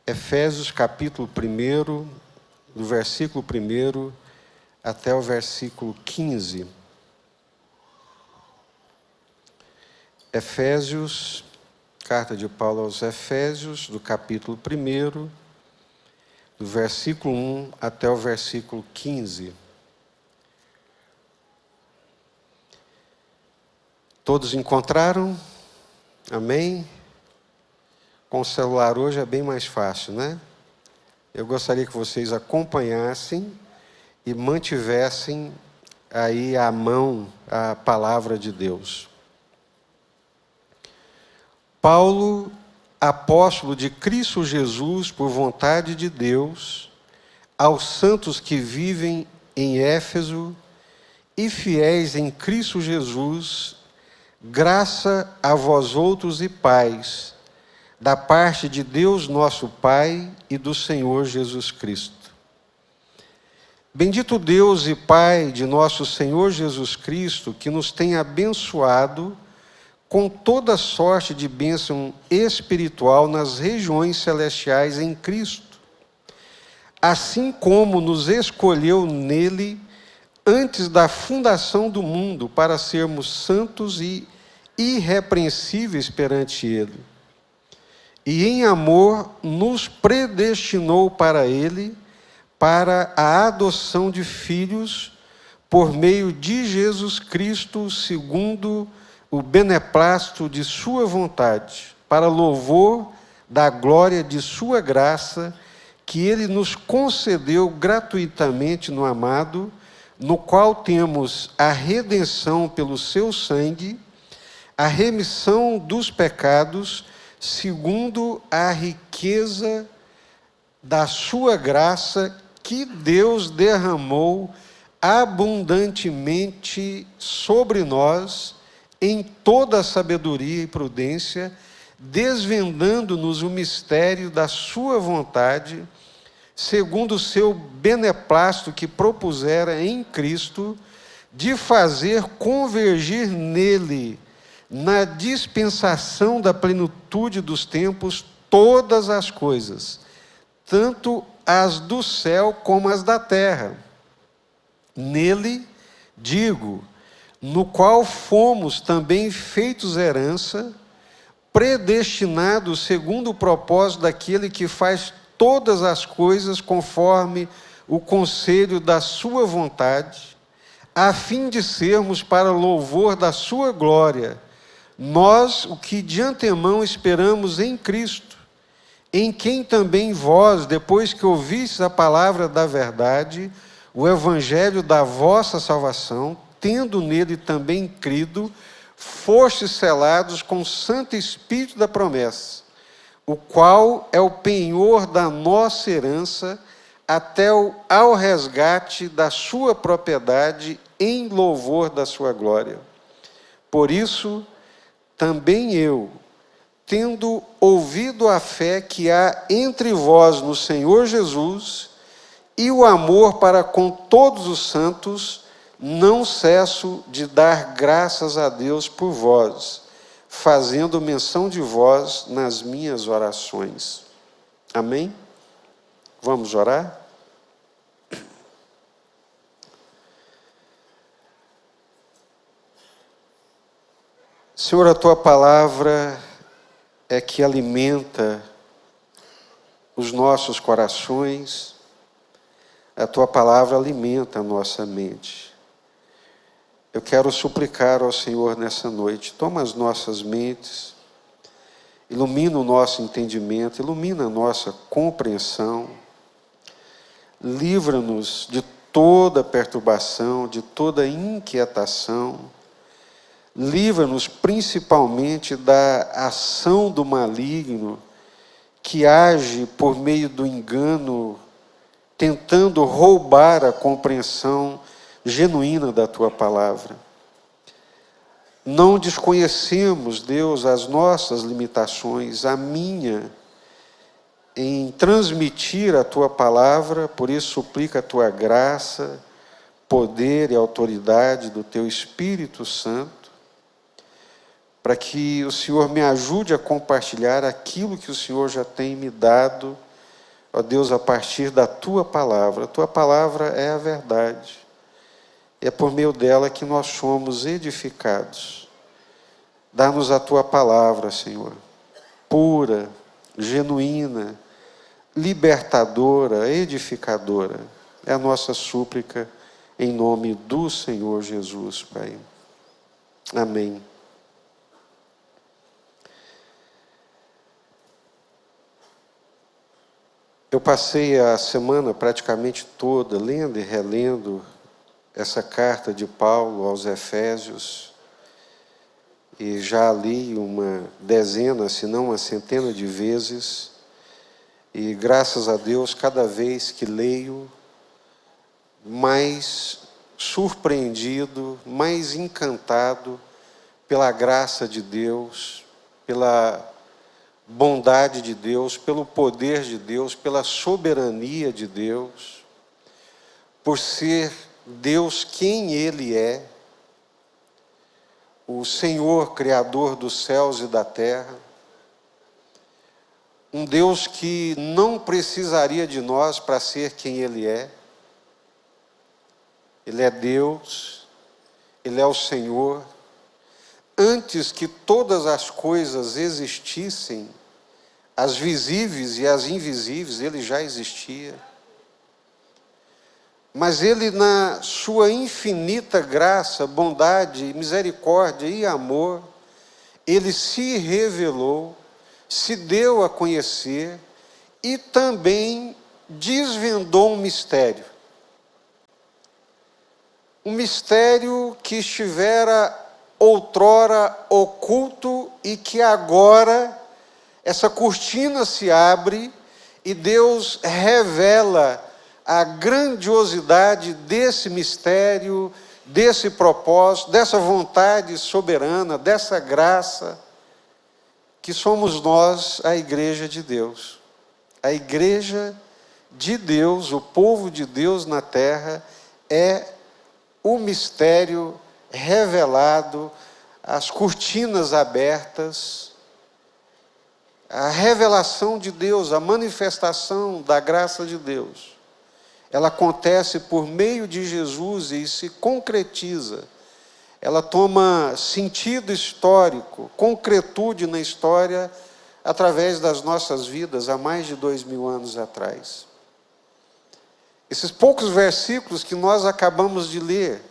Efésios capítulo 1, do versículo 1 até o versículo 15. Efésios, carta de Paulo aos Efésios, do capítulo 1, do versículo 1 até o versículo 15. Todos encontraram? Amém? Com o celular hoje é bem mais fácil, né? Eu gostaria que vocês acompanhassem e mantivessem aí à mão a palavra de Deus. Paulo, apóstolo de Cristo Jesus, por vontade de Deus, aos santos que vivem em Éfeso e fiéis em Cristo Jesus, graça a vós outros e paz, da parte de Deus nosso Pai e do Senhor Jesus Cristo. Bendito Deus e Pai de nosso Senhor Jesus Cristo, que nos tem abençoado com toda sorte de bênção espiritual nas regiões celestiais em Cristo, assim como nos escolheu nele antes da fundação do mundo para sermos santos e irrepreensíveis perante ele. E em amor nos predestinou para ele, para a adoção de filhos, por meio de Jesus Cristo, segundo o beneplácito de sua vontade, para louvor da glória de sua graça, que ele nos concedeu gratuitamente no amado, no qual temos a redenção pelo seu sangue, a remissão dos pecados, segundo a riqueza da sua graça que Deus derramou abundantemente sobre nós em toda a sabedoria e prudência, desvendando-nos o mistério da sua vontade, segundo o seu beneplácito que propusera em Cristo, de fazer convergir nele, na dispensação da plenitude dos tempos, todas as coisas, tanto as do céu como as da terra. Nele, digo, no qual fomos também feitos herança, predestinados segundo o propósito daquele que faz todas as coisas conforme o conselho da sua vontade, a fim de sermos para louvor da sua glória, nós, o que de antemão esperamos em Cristo, em quem também vós, depois que ouvistes a palavra da verdade, o evangelho da vossa salvação, tendo nele também crido, fostes selados com o Santo Espírito da promessa, o qual é o penhor da nossa herança, até ao resgate da sua propriedade, em louvor da sua glória. Por isso, também eu, tendo ouvido a fé que há entre vós no Senhor Jesus, e o amor para com todos os santos, não cesso de dar graças a Deus por vós, fazendo menção de vós nas minhas orações. Amém? Vamos orar? Senhor, a tua palavra é que alimenta os nossos corações, a tua palavra alimenta a nossa mente. Eu quero suplicar ao Senhor nessa noite, toma as nossas mentes, ilumina o nosso entendimento, ilumina a nossa compreensão, livra-nos de toda perturbação, de toda inquietação, livra-nos principalmente da ação do maligno que age por meio do engano, tentando roubar a compreensão genuína da tua palavra. Não desconhecemos, Deus, as nossas limitações, a minha, em transmitir a tua palavra, por isso suplica a tua graça, poder e autoridade do teu Espírito Santo, para que o Senhor me ajude a compartilhar aquilo que o Senhor já tem me dado ó Deus, a partir da Tua palavra. A Tua palavra é a verdade. É por meio dela que nós somos edificados. Dá-nos a Tua palavra, Senhor, pura, genuína, libertadora, edificadora. É a nossa súplica em nome do Senhor Jesus, Pai. Amém. Eu passei a semana praticamente toda lendo e relendo essa carta de Paulo aos Efésios, e já li uma dezena, se não uma centena de vezes, e graças a Deus, cada vez que leio, mais surpreendido, mais encantado pela graça de Deus, pela bondade de Deus, pelo poder de Deus, pela soberania de Deus, por ser Deus quem Ele é, o Senhor Criador dos céus e da terra, um Deus que não precisaria de nós para ser quem Ele é. Ele é Deus, Ele é o Senhor. Antes que todas as coisas existissem, as visíveis e as invisíveis, Ele já existia. Mas Ele, na sua infinita graça, bondade, misericórdia e amor, Ele se revelou, se deu a conhecer e também desvendou um mistério. Um mistério que estivera outrora oculto e que agora essa cortina se abre e Deus revela a grandiosidade desse mistério, desse propósito, dessa vontade soberana, dessa graça, que somos nós, a Igreja de Deus. A Igreja de Deus, o povo de Deus na terra, é o mistério revelado, as cortinas abertas, a revelação de Deus, a manifestação da graça de Deus. Ela acontece por meio de Jesus e se concretiza. Ela toma sentido histórico, concretude na história, através das nossas vidas, há mais de 2000 anos atrás. Esses poucos versículos que nós acabamos de ler,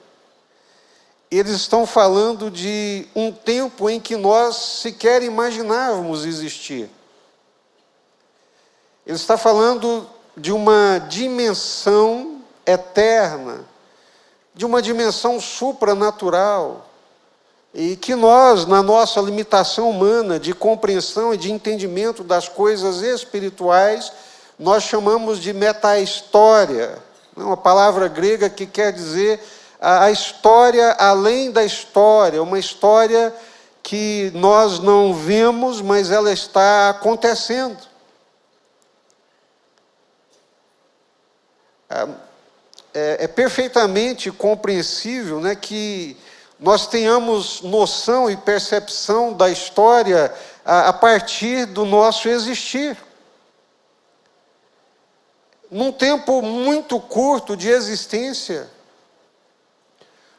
eles estão falando de um tempo em que nós sequer imaginávamos existir. Ele está falando de uma dimensão eterna, de uma dimensão supranatural, e que nós, na nossa limitação humana de compreensão e de entendimento das coisas espirituais, nós chamamos de meta-história, uma palavra grega que quer dizer a história além da história, uma história que nós não vemos, mas ela está acontecendo. É perfeitamente compreensível, né, que nós tenhamos noção e percepção da história a partir do nosso existir. Num tempo muito curto de existência,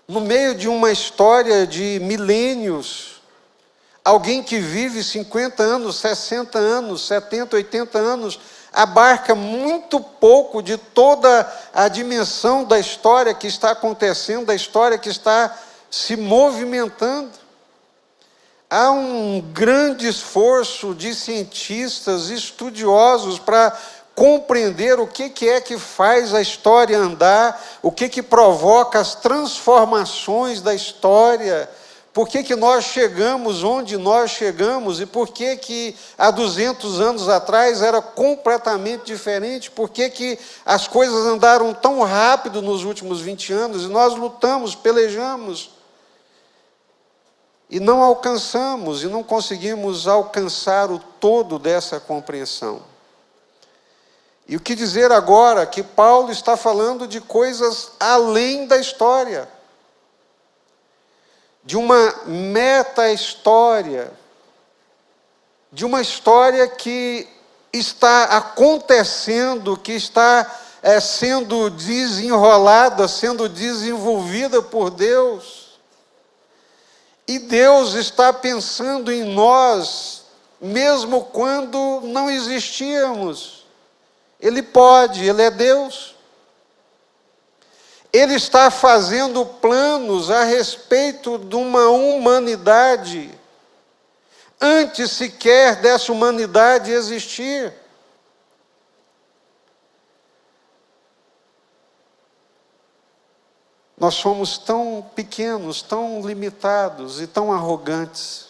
no meio de uma história de milênios, alguém que vive 50 anos, 60 anos, 70, 80 anos, abarca muito pouco de toda a dimensão da história que está acontecendo, da história que está se movimentando. Há um grande esforço de cientistas, estudiosos, para compreender o que é que faz a história andar, o que provoca as transformações da história, por que nós chegamos onde nós chegamos e por que há 200 anos atrás era completamente diferente, por que as coisas andaram tão rápido nos últimos 20 anos e nós lutamos, pelejamos e não alcançamos e não conseguimos alcançar o todo dessa compreensão. E o que dizer agora que Paulo está falando de coisas além da história, de uma meta-história, de uma história que está acontecendo, que está sendo desenrolada, sendo desenvolvida por Deus. E Deus está pensando em nós, mesmo quando não existíamos. Ele pode, Ele é Deus. Ele está fazendo planos a respeito de uma humanidade, antes sequer dessa humanidade existir. Nós somos tão pequenos, tão limitados e tão arrogantes.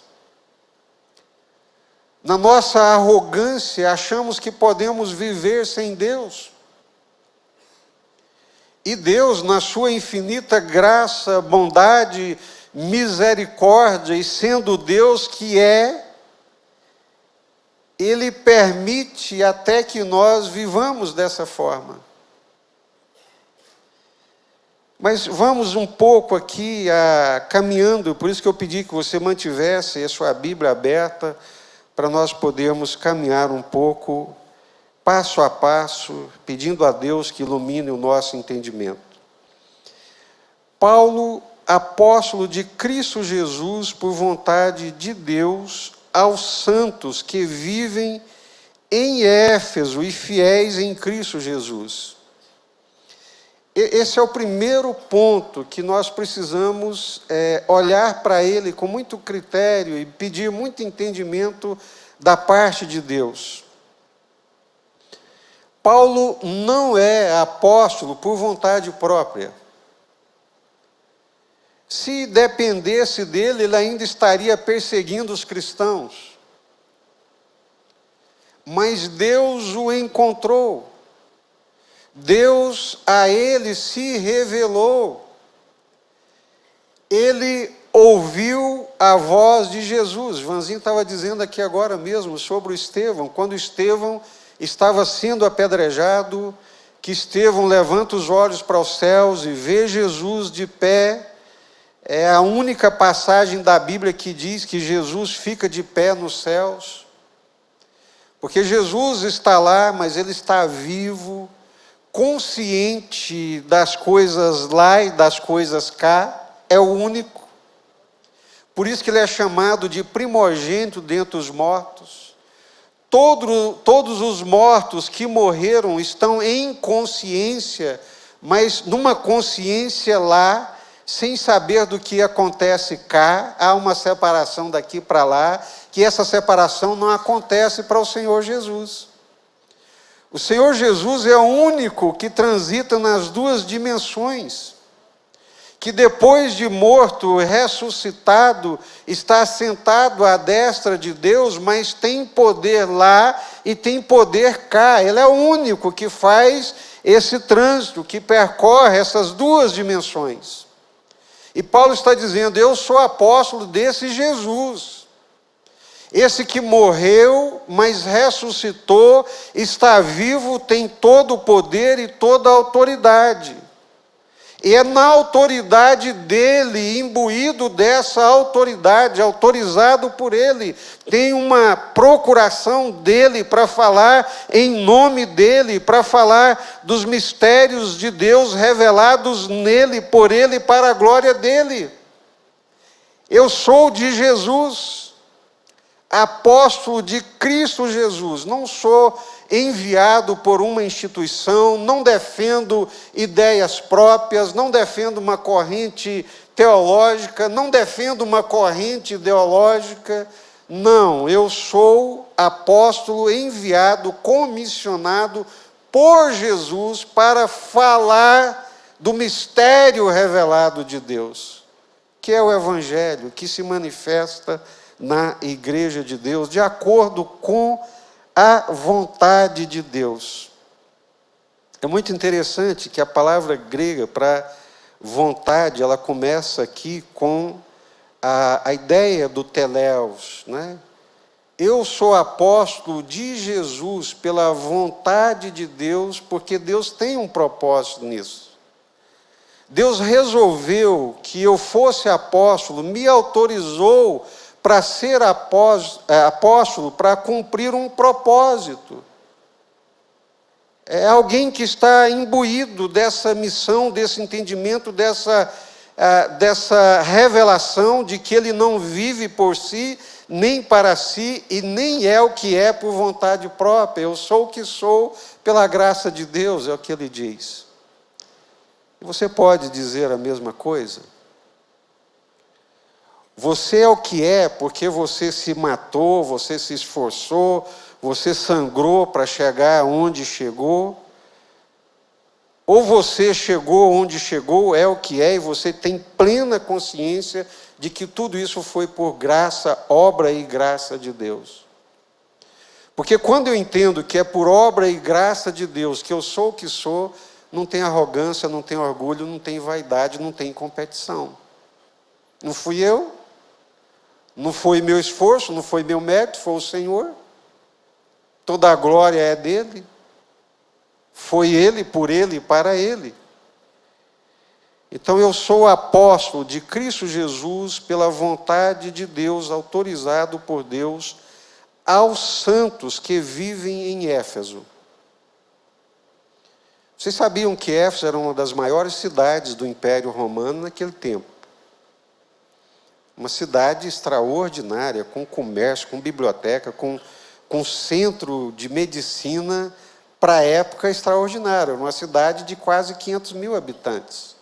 Na nossa arrogância, achamos que podemos viver sem Deus. E Deus, na sua infinita graça, bondade, misericórdia, e sendo Deus que é, Ele permite até que nós vivamos dessa forma. Mas vamos um pouco aqui caminhando, por isso que eu pedi que você mantivesse a sua Bíblia aberta, para nós podermos caminhar um pouco, passo a passo, pedindo a Deus que ilumine o nosso entendimento. Paulo, apóstolo de Cristo Jesus, por vontade de Deus, aos santos que vivem em Éfeso e fiéis em Cristo Jesus. Esse é o primeiro ponto que nós precisamos olhar para ele com muito critério e pedir muito entendimento da parte de Deus. Paulo não é apóstolo por vontade própria. Se dependesse dele, ele ainda estaria perseguindo os cristãos. Mas Deus o encontrou. Deus a ele se revelou. Ele ouviu a voz de Jesus. Vanzinho estava dizendo aqui agora mesmo sobre o Estevão, quando Estevão estava sendo apedrejado, que Estevão levanta os olhos para os céus e vê Jesus de pé. É a única passagem da Bíblia que diz que Jesus fica de pé nos céus. Porque Jesus está lá, mas ele está vivo, consciente das coisas lá e das coisas cá, é o único. Por isso que ele é chamado de primogênito dentre os mortos. Todos os mortos que morreram estão em consciência, mas numa consciência lá, sem saber do que acontece cá. Há uma separação daqui para lá, que essa separação não acontece para o Senhor Jesus. O Senhor Jesus é o único que transita nas duas dimensões, que depois de morto, ressuscitado, está sentado à destra de Deus, mas tem poder lá e tem poder cá. Ele é o único que faz esse trânsito, que percorre essas duas dimensões. E Paulo está dizendo: eu sou apóstolo desse Jesus. Esse que morreu, mas ressuscitou, está vivo, tem todo o poder e toda a autoridade. E é na autoridade dele, imbuído dessa autoridade, autorizado por ele, tem uma procuração dele para falar em nome dele, para falar dos mistérios de Deus revelados nele, por ele, para a glória dele. Eu sou de Jesus, apóstolo de Cristo Jesus, não sou enviado por uma instituição, não defendo ideias próprias, não defendo uma corrente teológica, não defendo uma corrente ideológica, não, eu sou apóstolo enviado, comissionado por Jesus para falar do mistério revelado de Deus, que é o Evangelho, que se manifesta na igreja de Deus, de acordo com a vontade de Deus. É muito interessante que a palavra grega para vontade, ela começa aqui com a ideia do teleios, né? Eu sou apóstolo de Jesus pela vontade de Deus, porque Deus tem um propósito nisso. Deus resolveu que eu fosse apóstolo, me autorizou para ser apóstolo, para cumprir um propósito. É alguém que está imbuído dessa missão, desse entendimento, dessa revelação de que ele não vive por si, nem para si, e nem é o que é por vontade própria. Eu sou o que sou pela graça de Deus, é o que ele diz. Você pode dizer a mesma coisa? Você é o que é porque você se matou, você se esforçou, você sangrou para chegar onde chegou? Ou você chegou onde chegou, é o que é, e você tem plena consciência de que tudo isso foi por graça, obra e graça de Deus? Porque quando eu entendo que é por obra e graça de Deus que eu sou o que sou, não tem arrogância, não tem orgulho, não tem vaidade, não tem competição. Não fui eu, não foi meu esforço, não foi meu mérito, foi o Senhor. Toda a glória é dele. Foi ele, por ele e para ele. Então eu sou apóstolo de Cristo Jesus pela vontade de Deus, autorizado por Deus, aos santos que vivem em Éfeso. Vocês sabiam que Éfeso era uma das maiores cidades do Império Romano naquele tempo? Uma cidade extraordinária, com comércio, com biblioteca, com centro de medicina, para a época extraordinária. Uma cidade de quase 500 mil habitantes.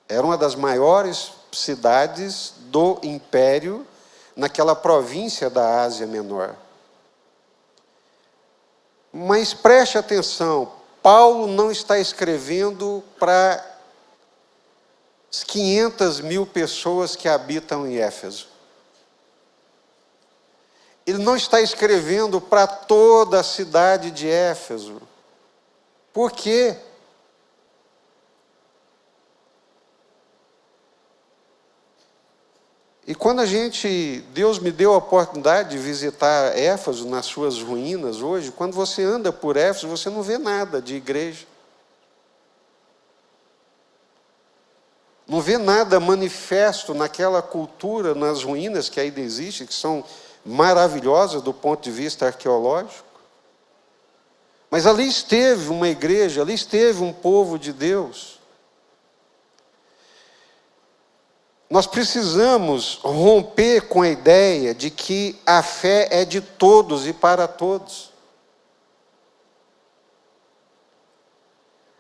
Era uma das maiores cidades do Império, naquela província da Ásia Menor. Mas preste atenção, Paulo não está escrevendo para as 500 mil pessoas que habitam em Éfeso. Ele não está escrevendo para toda a cidade de Éfeso. Por quê? E quando Deus me deu a oportunidade de visitar Éfeso nas suas ruínas hoje, quando você anda por Éfeso, você não vê nada de igreja. Não vê nada manifesto naquela cultura, nas ruínas que ainda existem, que são maravilhosas do ponto de vista arqueológico. Mas ali esteve uma igreja, ali esteve um povo de Deus. Nós precisamos romper com a ideia de que a fé é de todos e para todos.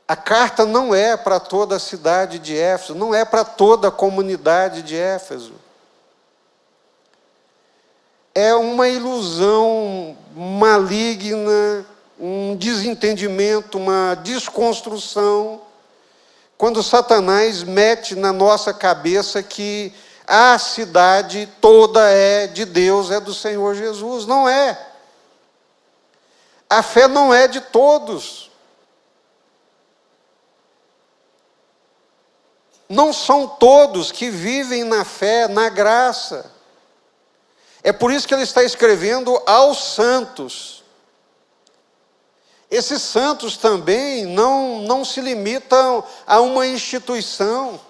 A carta não é para toda a cidade de Éfeso, não é para toda a comunidade de Éfeso. É uma ilusão maligna, um desentendimento, uma desconstrução, quando Satanás mete na nossa cabeça que a cidade toda é de Deus, é do Senhor Jesus. Não é. A fé não é de todos. Não são todos que vivem na fé, na graça. É por isso que ele está escrevendo aos santos. Esses santos também não se limitam a uma instituição.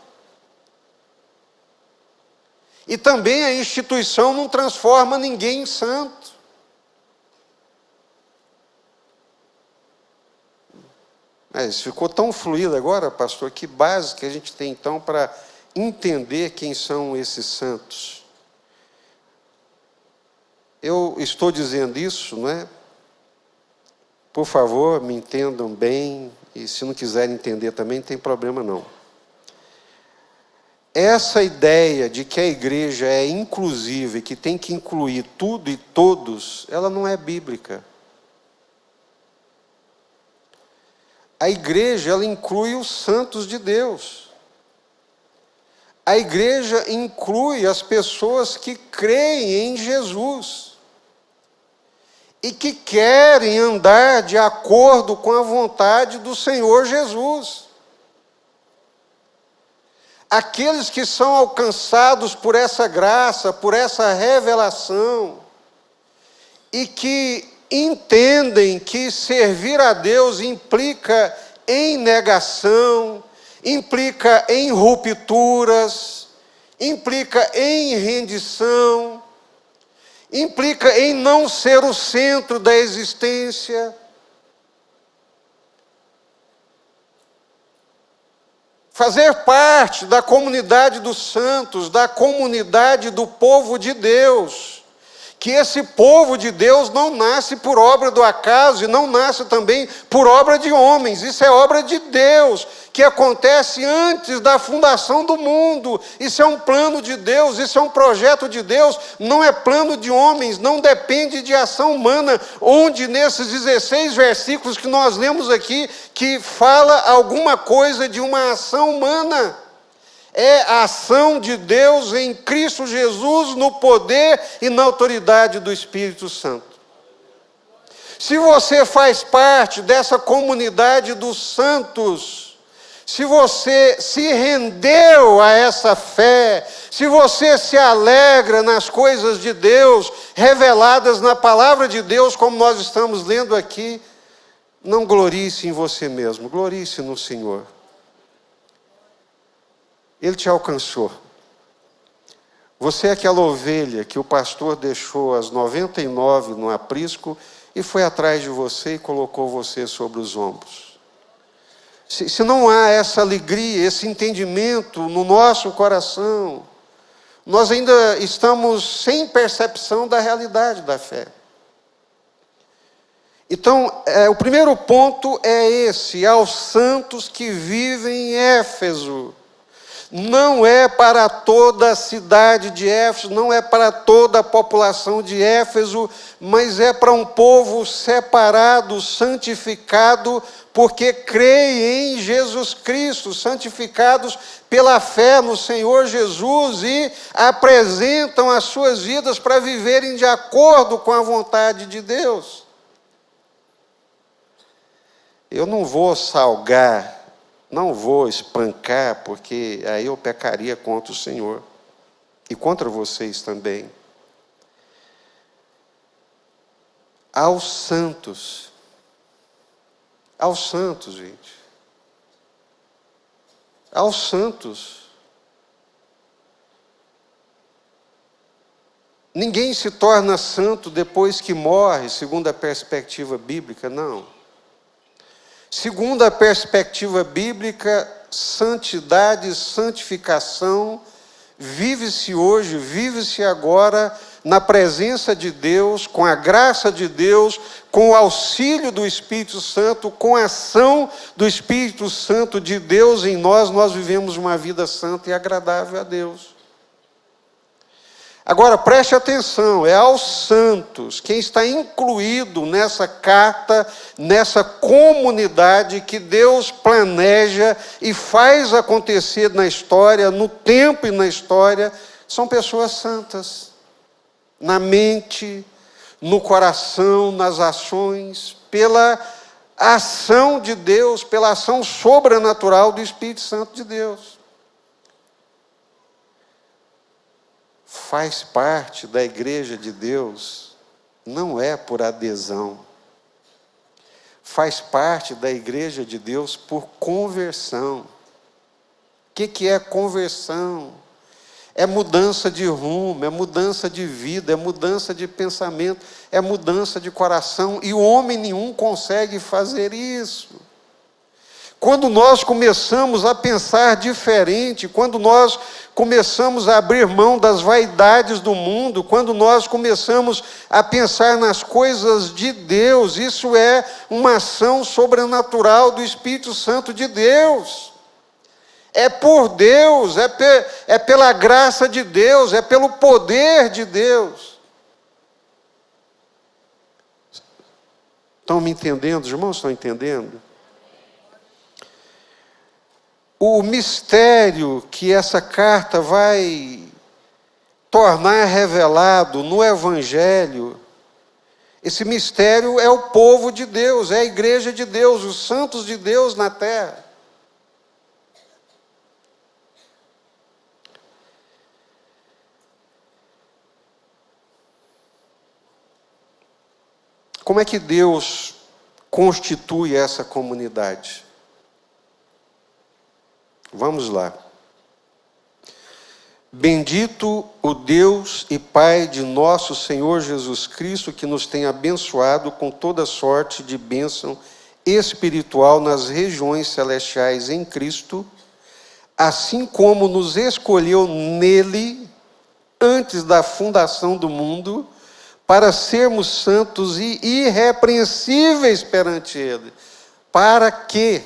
E também a instituição não transforma ninguém em santo. Mas ficou tão fluido agora, pastor, que base que a gente tem então para entender quem são esses santos. Eu estou dizendo isso, não é? Por favor, me entendam bem, e se não quiserem entender também, não tem problema não. Essa ideia de que a igreja é inclusiva e que tem que incluir tudo e todos, ela não é bíblica. A igreja, ela inclui os santos de Deus. A igreja inclui as pessoas que creem em Jesus e que querem andar de acordo com a vontade do Senhor Jesus. Aqueles que são alcançados por essa graça, por essa revelação, e que entendem que servir a Deus implica em negação, implica em rupturas, implica em rendição, implica em não ser o centro da existência. fazer parte da comunidade dos santos, da comunidade do povo de Deus. Que esse povo de Deus não nasce por obra do acaso e não nasce também por obra de homens. Isso é obra de Deus, que acontece antes da fundação do mundo. Isso é um plano de Deus, isso é um projeto de Deus, não é plano de homens, não depende de ação humana, onde nesses 16 versículos que nós lemos aqui, que fala alguma coisa de uma ação humana. É a ação de Deus em Cristo Jesus, no poder e na autoridade do Espírito Santo. Se você faz parte dessa comunidade dos santos, se você se rendeu a essa fé, se você se alegra nas coisas de Deus, reveladas na palavra de Deus, como nós estamos lendo aqui, não glorie-se em você mesmo, glorie-se no Senhor. Ele te alcançou. Você é aquela ovelha que o pastor deixou as 99 no aprisco e foi atrás de você e colocou você sobre os ombros. Se não há essa alegria, esse entendimento no nosso coração, nós ainda estamos sem percepção da realidade da fé. Então, o primeiro ponto é esse: aos santos que vivem em Éfeso. Não é para toda a cidade de Éfeso, não é para toda a população de Éfeso, mas é para um povo separado, santificado, porque creem em Jesus Cristo, santificados pela fé no Senhor Jesus e apresentam as suas vidas para viverem de acordo com a vontade de Deus. Eu não vou salgar, não vou espancar, porque aí eu pecaria contra o Senhor e contra vocês também. Aos santos, gente, aos santos. Ninguém se torna santo depois que morre, segundo a perspectiva bíblica, não. Segundo a perspectiva bíblica, santidade, santificação, vive-se hoje, vive-se agora, na presença de Deus, com a graça de Deus, com o auxílio do Espírito Santo, com a ação do Espírito Santo de Deus em nós, nós vivemos uma vida santa e agradável a Deus. Agora, preste atenção, é aos santos, quem está incluído nessa carta, nessa comunidade que Deus planeja e faz acontecer na história, no tempo e na história, são pessoas santas, na mente, no coração, nas ações, pela ação de Deus, pela ação sobrenatural do Espírito Santo de Deus. Faz parte da igreja de Deus, não é por adesão. Faz parte da igreja de Deus por conversão. O que é conversão? É mudança de rumo, é mudança de vida, é mudança de pensamento, é mudança de coração, e homem nenhum consegue fazer isso. Quando nós começamos a pensar diferente, quando nós começamos a abrir mão das vaidades do mundo, quando nós começamos a pensar nas coisas de Deus, isso é uma ação sobrenatural do Espírito Santo de Deus. É por Deus, é pela graça de Deus, é pelo poder de Deus. Estão me entendendo? Os irmãos estão entendendo? O mistério que essa carta vai tornar revelado no Evangelho, esse mistério é o povo de Deus, é a igreja de Deus, os santos de Deus na terra. Como é que Deus constitui essa comunidade? Vamos lá. Bendito o Deus e Pai de nosso Senhor Jesus Cristo, que nos tem abençoado com toda sorte de bênção espiritual nas regiões celestiais em Cristo, assim como nos escolheu nele, antes da fundação do mundo, para sermos santos e irrepreensíveis perante Ele. Para que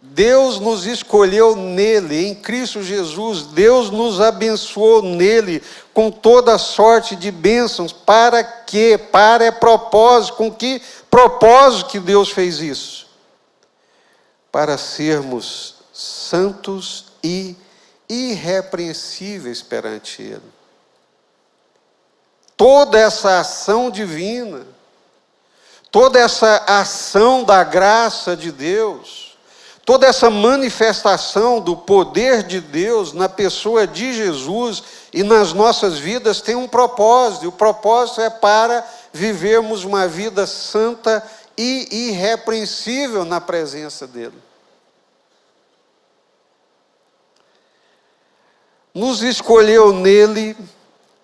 Deus nos escolheu nele, em Cristo Jesus, Deus nos abençoou nele, com toda sorte de bênçãos. Para quê? Para é propósito. Com que propósito que Deus fez isso? Para sermos santos e irrepreensíveis perante Ele. Toda essa ação divina, toda essa ação da graça de Deus, toda essa manifestação do poder de Deus na pessoa de Jesus e nas nossas vidas tem um propósito. E o propósito é para vivermos uma vida santa e irrepreensível na presença dEle. Nos escolheu nele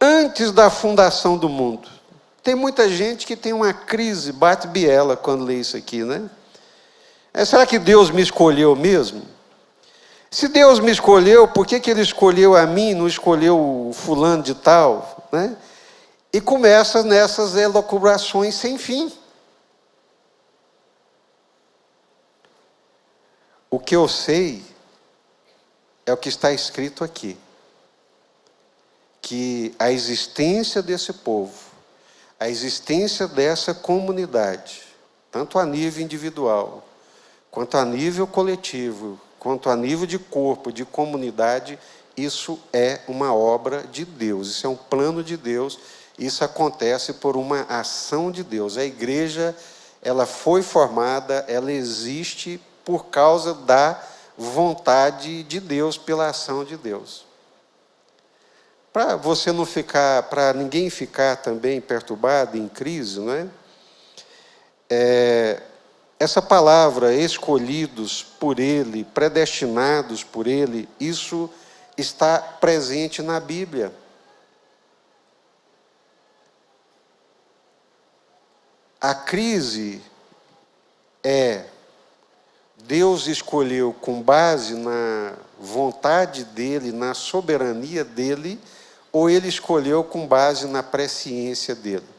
antes da fundação do mundo. Tem muita gente que tem uma crise, bate biela quando lê isso aqui, né? Será que Deus me escolheu mesmo? Se Deus me escolheu, por que Ele escolheu a mim, não escolheu o fulano de tal, né? E começa nessas elucubrações sem fim. O que eu sei é o que está escrito aqui. Que a existência desse povo, a existência dessa comunidade, tanto a nível individual, quanto a nível coletivo, quanto a nível de corpo, de comunidade, isso é uma obra de Deus, isso é um plano de Deus, isso acontece por uma ação de Deus. A igreja, ela foi formada, ela existe por causa da vontade de Deus, pela ação de Deus. Para você não ficar, para ninguém ficar também perturbado, em crise, não é? Essa palavra, escolhidos por Ele, predestinados por Ele, isso está presente na Bíblia. A crise é, Deus escolheu com base na vontade dEle, na soberania dEle, ou Ele escolheu com base na presciência dEle?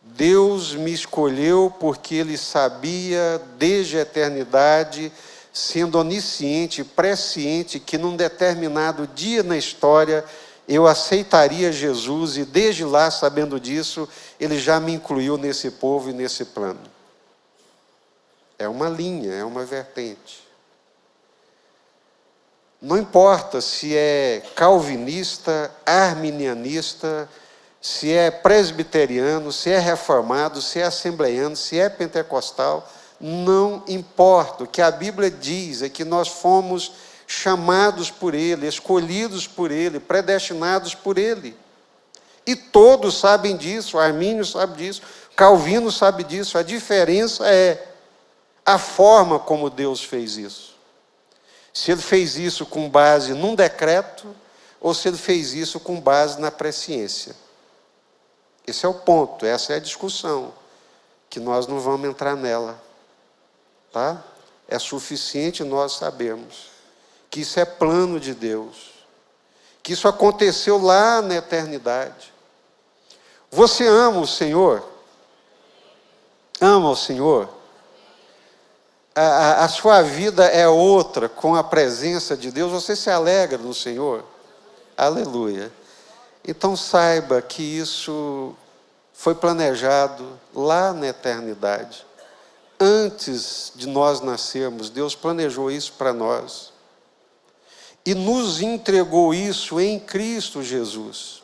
Deus me escolheu porque Ele sabia desde a eternidade, sendo onisciente e presciente, que num determinado dia na história eu aceitaria Jesus, e desde lá, sabendo disso, Ele já me incluiu nesse povo e nesse plano. É uma linha, é uma vertente. Não importa se é calvinista, arminianista, se é presbiteriano, se é reformado, se é assembleiano, se é pentecostal, não importa. O que a Bíblia diz é que nós fomos chamados por Ele, escolhidos por Ele, predestinados por Ele. E todos sabem disso, Armínio sabe disso, Calvino sabe disso. A diferença é a forma como Deus fez isso. Se Ele fez isso com base num decreto, ou se Ele fez isso com base na presciência. Esse é o ponto, essa é a discussão, que nós não vamos entrar nela. Tá? É suficiente nós sabermos que isso é plano de Deus, que isso aconteceu lá na eternidade. Você ama o Senhor? Ama o Senhor? A sua vida é outra com a presença de Deus? Você se alegra no Senhor? Aleluia. Então saiba que isso foi planejado lá na eternidade. Antes de nós nascermos, Deus planejou isso para nós. E nos entregou isso em Cristo Jesus.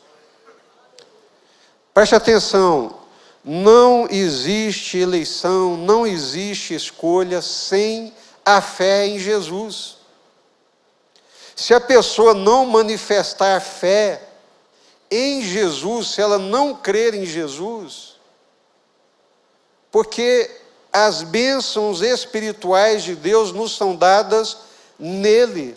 Preste atenção, não existe eleição, não existe escolha sem a fé em Jesus. Se a pessoa não manifestar fé em Jesus, se ela não crer em Jesus, porque as bênçãos espirituais de Deus nos são dadas nele.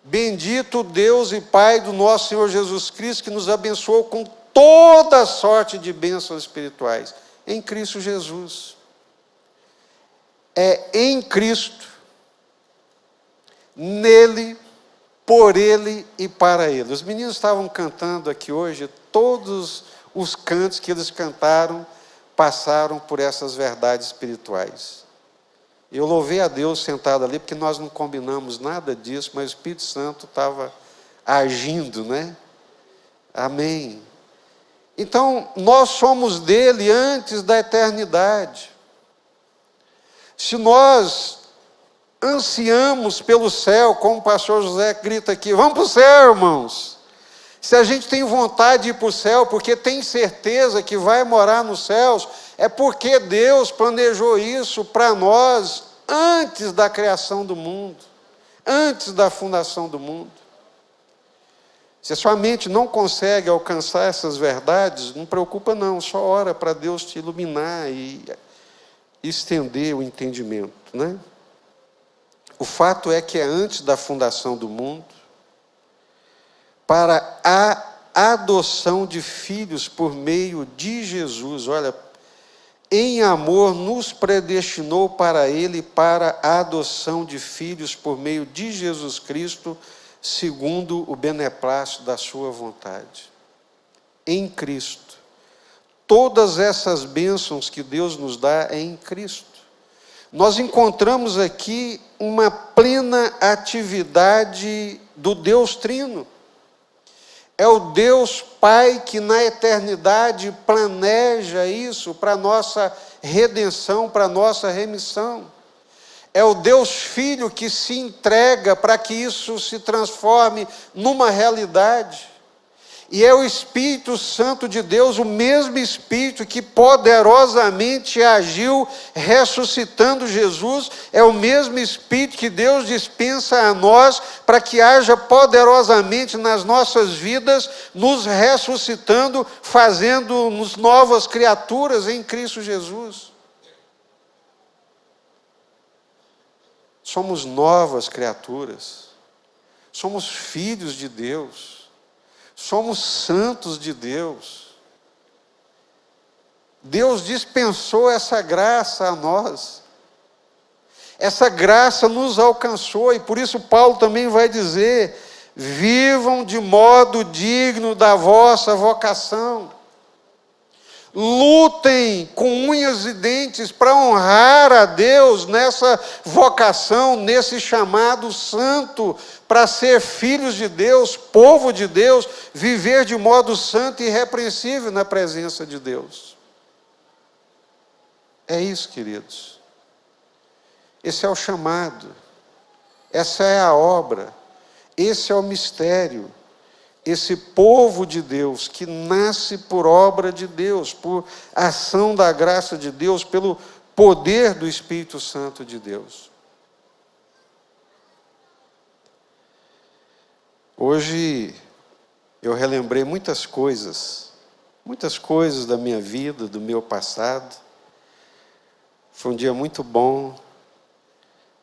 Bendito Deus e Pai do nosso Senhor Jesus Cristo, que nos abençoou com toda sorte de bênçãos espirituais em Cristo Jesus. É em Cristo. nele, por ele e para ele. Os meninos estavam cantando aqui hoje, todos os cantos que eles cantaram passaram por essas verdades espirituais. Eu louvei a Deus sentado ali, porque nós não combinamos nada disso, mas o Espírito Santo estava agindo, né? Amém. Então, nós somos dele antes da eternidade. Se nós ansiamos pelo céu, como o pastor José grita aqui, vamos para o céu, irmãos. Se a gente tem vontade de ir para o céu, porque tem certeza que vai morar nos céus, é porque Deus planejou isso para nós antes da criação do mundo, antes da fundação do mundo. Se a sua mente não consegue alcançar essas verdades, não preocupa não, só ora para Deus te iluminar e estender o entendimento, né? O fato é que é antes da fundação do mundo, para a adoção de filhos por meio de Jesus. Olha, em amor nos predestinou para ele, para a adoção de filhos por meio de Jesus Cristo, segundo o beneplácito da sua vontade. Em Cristo. Todas essas bênçãos que Deus nos dá é em Cristo. Nós encontramos aqui uma plena atividade do Deus Trino. É o Deus Pai que na eternidade planeja isso para a nossa redenção, para a nossa remissão. É o Deus Filho que se entrega para que isso se transforme numa realidade. E é o Espírito Santo de Deus, o mesmo Espírito que poderosamente agiu ressuscitando Jesus, é o mesmo Espírito que Deus dispensa a nós para que haja poderosamente nas nossas vidas, nos ressuscitando, fazendo-nos novas criaturas em Cristo Jesus. Somos novas criaturas, somos filhos de Deus. Somos santos de Deus. Deus dispensou essa graça a nós. Essa graça nos alcançou, e por isso Paulo também vai dizer: vivam de modo digno da vossa vocação. Lutem com unhas e dentes para honrar a Deus nessa vocação, nesse chamado santo, para ser filhos de Deus, povo de Deus, viver de modo santo e irrepreensível na presença de Deus. É isso, queridos. Esse é o chamado, essa é a obra, esse é o mistério. Esse povo de Deus que nasce por obra de Deus, por ação da graça de Deus, pelo poder do Espírito Santo de Deus. Hoje eu relembrei muitas coisas da minha vida, do meu passado. Foi um dia muito bom.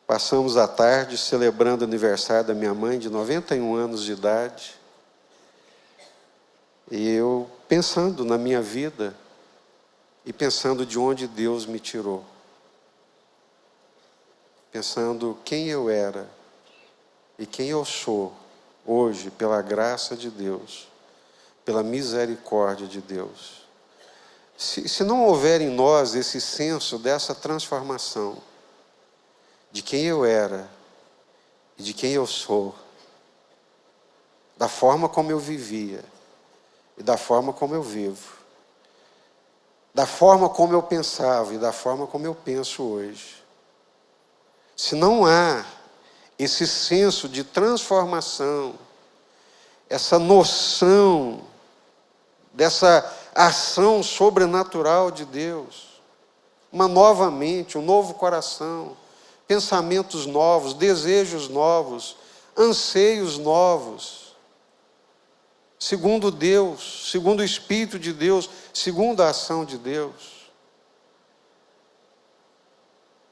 Passamos a tarde celebrando o aniversário da minha mãe, de 91 anos de idade. E eu pensando na minha vida e pensando de onde Deus me tirou. Pensando quem eu era e quem eu sou hoje pela graça de Deus, pela misericórdia de Deus. Se não houver em nós esse senso dessa transformação, de quem eu era e de quem eu sou, da forma como eu vivia, e da forma como eu vivo, da forma como eu pensava e da forma como eu penso hoje. Se não há esse senso de transformação, essa noção dessa ação sobrenatural de Deus, uma nova mente, um novo coração, pensamentos novos, desejos novos, anseios novos, segundo Deus, segundo o Espírito de Deus, segundo a ação de Deus.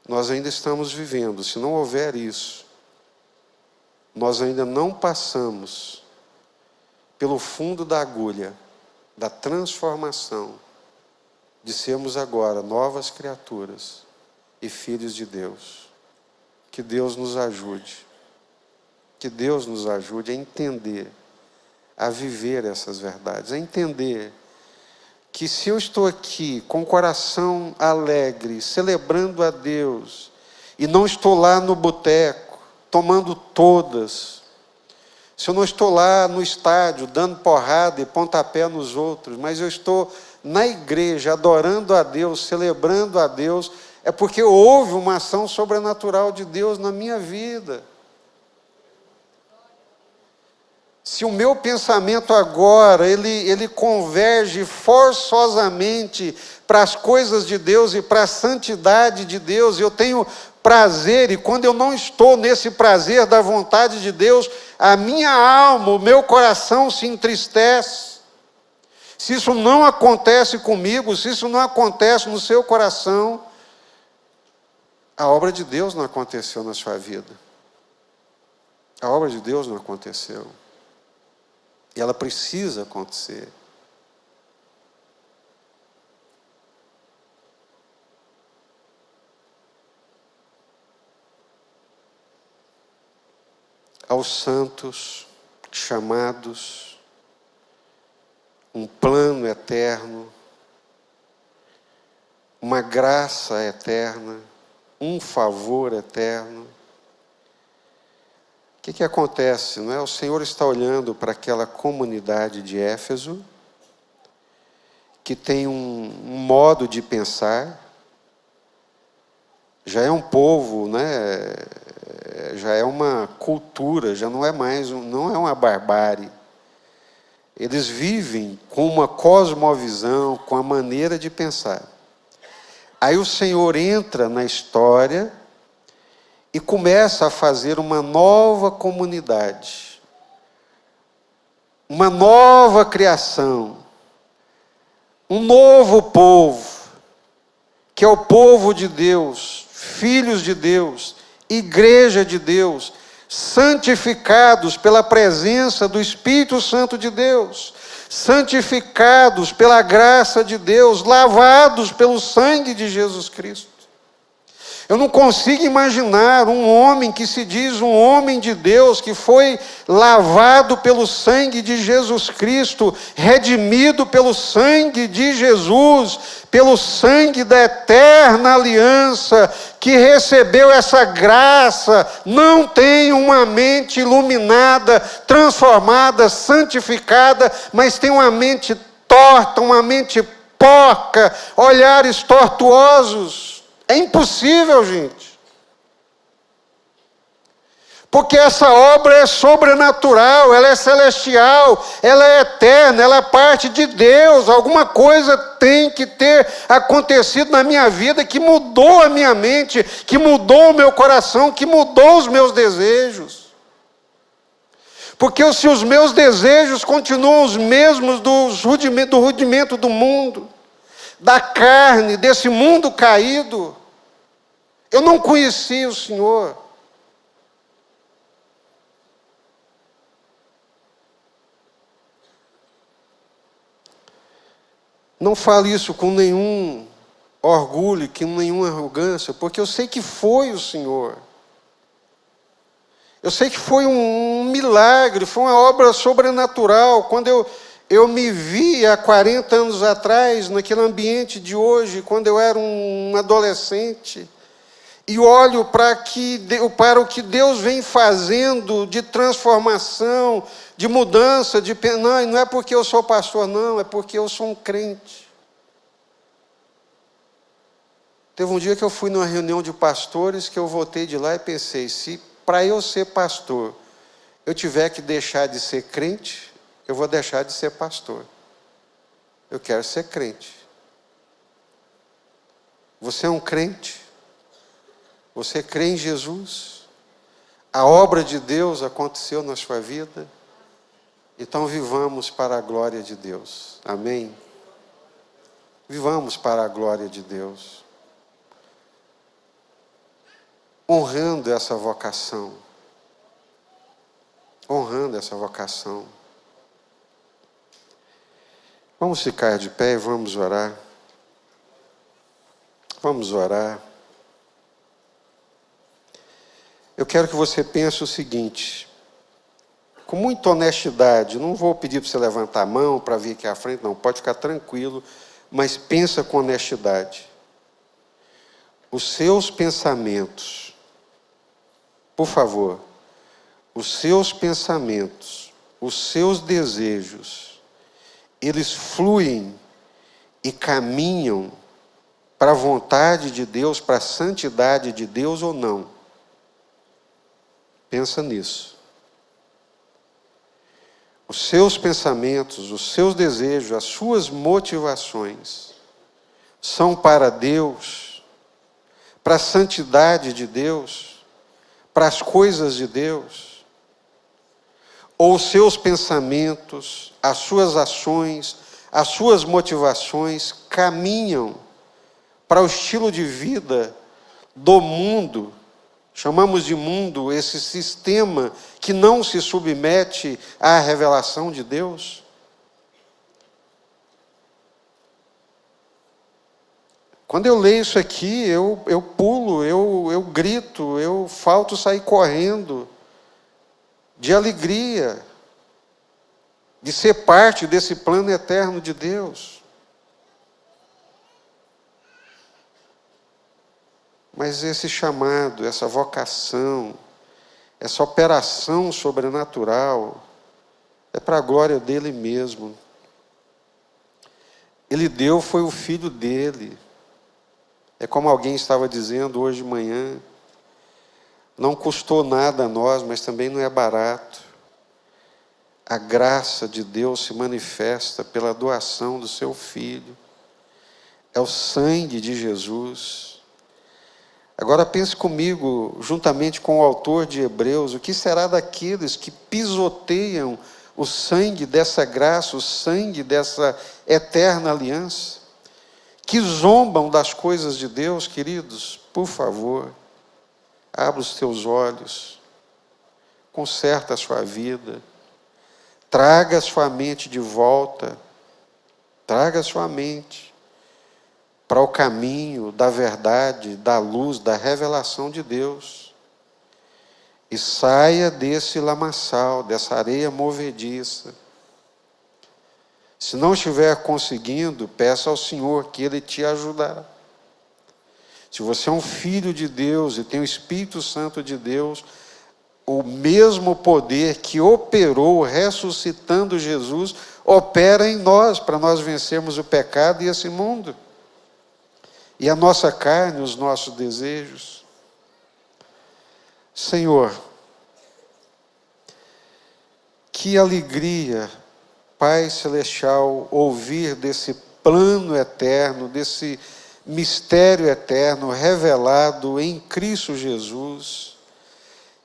Nós ainda estamos vivendo, se não houver isso, nós ainda não passamos pelo fundo da agulha, da transformação, de sermos agora novas criaturas e filhos de Deus. Que Deus nos ajude. Que Deus nos ajude a entender, a viver essas verdades, a entender que se eu estou aqui com o coração alegre, celebrando a Deus, e não estou lá no boteco, tomando todas, se eu não estou lá no estádio, dando porrada e pontapé nos outros, mas eu estou na igreja, adorando a Deus, celebrando a Deus, é porque houve uma ação sobrenatural de Deus na minha vida. Se o meu pensamento agora, ele converge forçosamente para as coisas de Deus e para a santidade de Deus, eu tenho prazer, e quando eu não estou nesse prazer da vontade de Deus, a minha alma, o meu coração se entristece. Se isso não acontece comigo, se isso não acontece no seu coração, a obra de Deus não aconteceu na sua vida. A obra de Deus não aconteceu. E ela precisa acontecer. Aos santos chamados, um plano eterno, uma graça eterna, um favor eterno. O que acontece? Não é? O Senhor está olhando para aquela comunidade de Éfeso, que tem um modo de pensar, já é um povo, né? Já é uma cultura, já não é mais, não é uma barbárie. Eles vivem com uma cosmovisão, com a maneira de pensar. Aí o Senhor entra na história e começa a fazer uma nova comunidade, uma nova criação, um novo povo, que é o povo de Deus, filhos de Deus, igreja de Deus, santificados pela presença do Espírito Santo de Deus, santificados pela graça de Deus, lavados pelo sangue de Jesus Cristo. Eu não consigo imaginar um homem que se diz um homem de Deus, que foi lavado pelo sangue de Jesus Cristo, redimido pelo sangue de Jesus, pelo sangue da eterna aliança, que recebeu essa graça, não tem uma mente iluminada, transformada, santificada, mas tem uma mente torta, uma mente porca, olhares tortuosos. É impossível, gente. Porque essa obra é sobrenatural, ela é celestial, ela é eterna, ela é parte de Deus. Alguma coisa tem que ter acontecido na minha vida que mudou a minha mente, que mudou o meu coração, que mudou os meus desejos. Porque se os meus desejos continuam os mesmos do rudimento do mundo, da carne, desse mundo caído, eu não conheci o Senhor. Não fale isso com nenhum orgulho, com nenhuma arrogância, porque eu sei que foi o Senhor. Eu sei que foi um milagre, foi uma obra sobrenatural. Quando eu me vi há 40 anos atrás, naquele ambiente de hoje, quando eu era um adolescente, e olho para o que Deus vem fazendo de transformação, de mudança, não é porque eu sou pastor, não, é porque eu sou um crente. Teve um dia que eu fui numa reunião de pastores, que eu voltei de lá e pensei, se para eu ser pastor, eu tiver que deixar de ser crente, eu vou deixar de ser pastor. Eu quero ser crente. Você é um crente? Você crê em Jesus? A obra de Deus aconteceu na sua vida? Então vivamos para a glória de Deus. Amém? Vivamos para a glória de Deus. Honrando essa vocação. Honrando essa vocação. Vamos ficar de pé e vamos orar. Vamos orar. Eu quero que você pense o seguinte: com muita honestidade. Não vou pedir para você levantar a mão para vir aqui à frente, não, pode ficar tranquilo, mas pensa com honestidade. Os seus pensamentos, por favor, os seus pensamentos, os seus desejos, eles fluem e caminham para a vontade de Deus, para a santidade de Deus ou não? Pensa nisso. Os seus pensamentos, os seus desejos, as suas motivações são para Deus, para a santidade de Deus, para as coisas de Deus? Ou os seus pensamentos, as suas ações, as suas motivações caminham para o estilo de vida do mundo? Chamamos de mundo esse sistema que não se submete à revelação de Deus. Quando eu leio isso aqui, eu pulo, eu grito, eu falto sair correndo de alegria, de ser parte desse plano eterno de Deus. Mas esse chamado, essa vocação, essa operação sobrenatural, é para a glória dele mesmo. Ele deu, foi o Filho dele. É como alguém estava dizendo hoje de manhã, não custou nada a nós, mas também não é barato. A graça de Deus se manifesta pela doação do seu Filho. É o sangue de Jesus. Agora pense comigo, juntamente com o autor de Hebreus, o que será daqueles que pisoteiam o sangue dessa graça, o sangue dessa eterna aliança, que zombam das coisas de Deus, queridos? Por favor, abra os teus olhos, conserta a sua vida, traga a sua mente de volta, traga a sua mente para o caminho da verdade, da luz, da revelação de Deus. E saia desse lamaçal, dessa areia movediça. Se não estiver conseguindo, peça ao Senhor que Ele te ajudará. Se você é um filho de Deus e tem o Espírito Santo de Deus, o mesmo poder que operou ressuscitando Jesus, opera em nós, para nós vencermos o pecado e esse mundo. E a nossa carne, os nossos desejos. Senhor, que alegria, Pai Celestial, ouvir desse plano eterno, desse mistério eterno revelado em Cristo Jesus.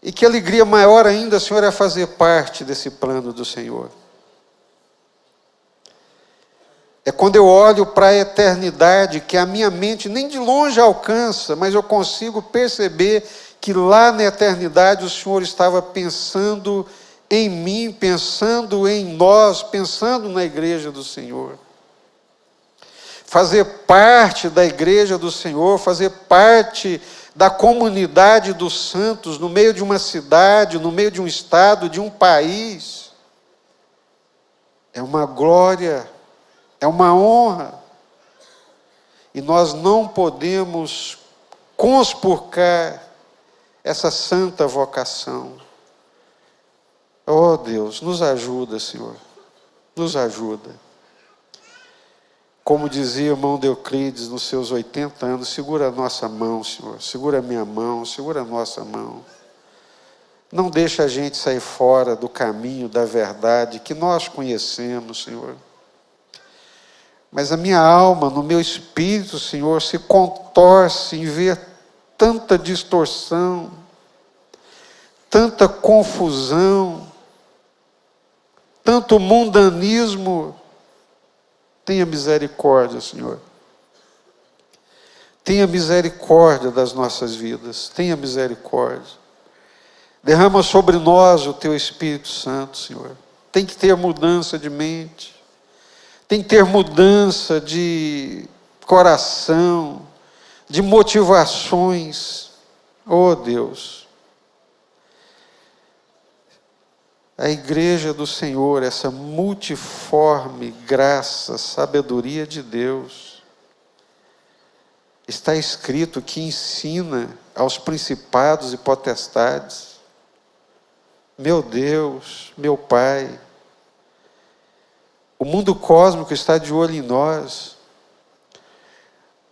E que alegria maior ainda, Senhor, é fazer parte desse plano do Senhor. É quando eu olho para a eternidade, que a minha mente nem de longe alcança, mas eu consigo perceber que lá na eternidade o Senhor estava pensando em mim, pensando em nós, pensando na igreja do Senhor. Fazer parte da igreja do Senhor, fazer parte da comunidade dos santos, no meio de uma cidade, no meio de um estado, de um país, é uma glória, é uma honra. E nós não podemos conspurcar essa santa vocação. Oh Deus, nos ajuda, Senhor, nos ajuda. Como dizia o irmão Deoclides nos seus 80 anos, segura a nossa mão, Senhor, segura a minha mão, segura a nossa mão. Não deixa a gente sair fora do caminho da verdade que nós conhecemos, Senhor. Mas a minha alma, no meu espírito, Senhor, se contorce em ver tanta distorção, tanta confusão, tanto mundanismo. Tenha misericórdia, Senhor. Tenha misericórdia das nossas vidas. Tenha misericórdia. Derrama sobre nós o Teu Espírito Santo, Senhor. Tem que ter mudança de mente. Tem que ter mudança de coração, de motivações. Oh, Deus. A igreja do Senhor, essa multiforme graça, sabedoria de Deus, está escrito que ensina aos principados e potestades. Meu Deus, meu Pai, o mundo cósmico está de olho em nós.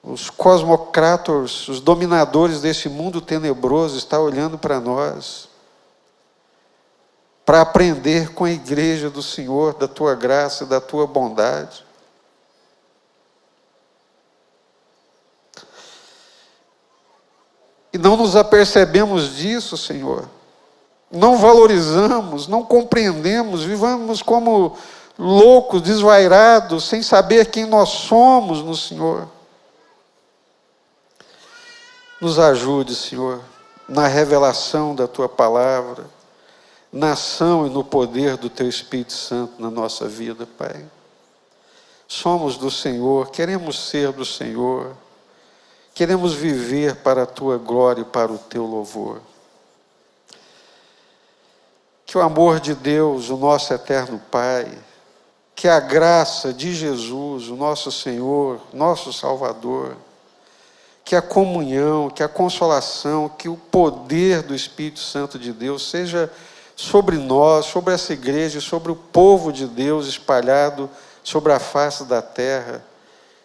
Os cosmocrators, os dominadores desse mundo tenebroso estão olhando para nós, para aprender com a igreja do Senhor, da tua graça e da tua bondade. E não nos apercebemos disso, Senhor. Não valorizamos, não compreendemos, vivamos como loucos, desvairados, sem saber quem nós somos no Senhor. Nos ajude, Senhor, na revelação da tua palavra, na ação e no poder do teu Espírito Santo na nossa vida, Pai. Somos do Senhor, queremos ser do Senhor, queremos viver para a tua glória e para o teu louvor. Que o amor de Deus, o nosso eterno Pai, que a graça de Jesus, o nosso Senhor, nosso Salvador, que a comunhão, que a consolação, que o poder do Espírito Santo de Deus seja sobre nós, sobre essa igreja, sobre o povo de Deus espalhado sobre a face da terra,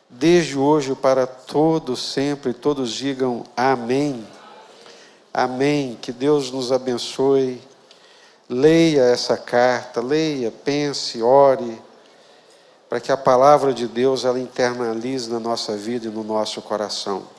desde hoje para todos sempre, todos digam amém. Amém. Que Deus nos abençoe. Leia essa carta, leia, pense, ore, para que a palavra de Deus ela internalize na nossa vida e no nosso coração.